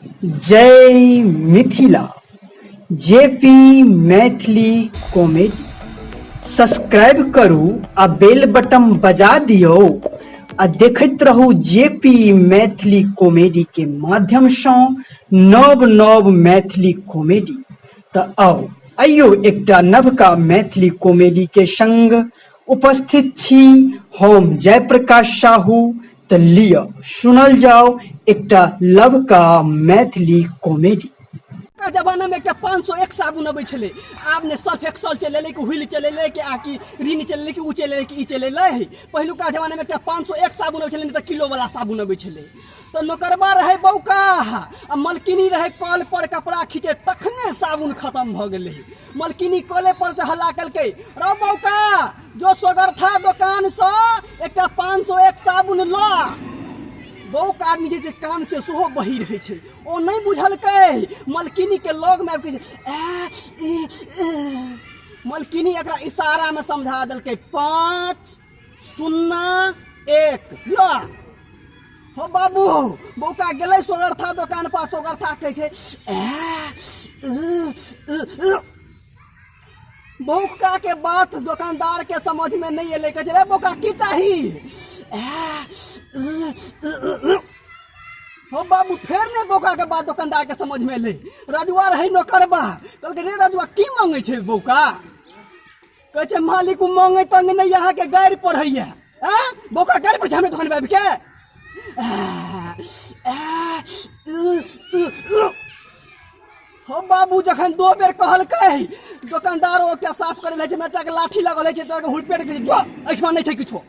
जय Mithila JP Maithili comedy subscribe करू आ bell button बजा दियो आ देखत रहू जेपी मैथिली कॉमेडी के माध्यम से नव नव मैथिली कॉमेडी। तो आओ आइयो एकटा नवका मैथिली कॉमेडी के संग उपस्थित छी हम जयप्रकाश साहू। तो लिया सुनल जाओ एकटा लव का मैथिली कॉमेडी। का जमाना में एक 501 साबुन अबै छले, आब ने सर्फ एक्सल चलेले कि व्हील चलेले कि आकि रिन चलेले कि उ चलेले कि ई चलेले है। पहिलुका जमाना में एक 501 साबुन अबै छले, नहीं तो किलो वाला साबुन अबै छले। तो नौकरबा रहे बौका आ मलकिनी रहे कल पर कपड़ा खींचे, तखने साबुन खत्म भ गेले। मलकिनी कले पर से हल्ला कलके, रो बौका जो सोगरथा दुकान से एक 501 साबुन ला। बहुत आदमी जैसे कान से सोहो बही रहे छे, ओ नहीं बुझलकै। मलकिनी के लग में आबि मलकिनी एकरा इशारा में समझा देलकै 501 ला। हो बाबू बौका गेलै सोगरथा दुकान पर, सोगरथा कहै छे बौका के बात दुकानदार के समझ में नहीं एले। कहे रे बौका की चाही? हो बाबू फिर ने बौका के बात दुकानदार के समझ में ले। रजुआ रही नौकरबा कहलकै रे रजुआ की मांगे छे बौका? कहे छे मालिक मांगे तंग नहीं यहाँ के गाड़ी पढ़ैया। बौका गाड़ी पर हमें दुकान पे के हो बाबू जखन 2 बेर कहलकै दुकानदार ओकरा साफ करे ले मेटा के लाठी लगल है त हुलपेट के जो ऐठमा नहीं छै किछो।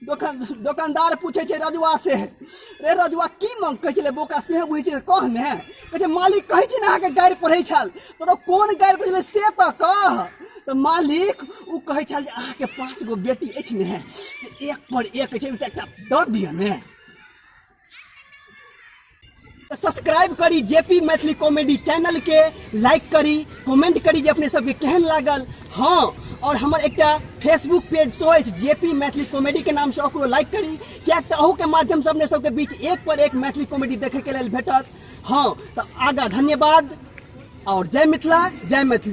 दुकानदार पूछे छे रजुआ से, रे रजुआ की मांग? कहे छे बौका से बुझे छे कह ने। कहे छे मालिक कहे छे ना के गाड़ी पढ़ै छल, तोरो कोन गाड़ी पढ़ै से त कह। तो मालिक उ कहे छल अहाँ के 5 गो बेटी अछि ने, से एक पर एक छै से एकटा दऽ दिअ ने। सब्सक्राइब करी जेपी मैथिली कॉमेडी चैनल के, लाइक करी, कमेंट करी जे अपने सबके केहन लागल। हाँ, और हमर एकटा फेसबुक पेज सो है जेपी मैथिली कॉमेडी के नाम से, ओकरो लाइक करी, क्या अहू के माध्यम से अपने सबके बीच एक पर एक मैथिली कॉमेडी देखे के लिए भेटत। हाँ तो आगा धन्यवाद और जय मिथिला जय मैथिली।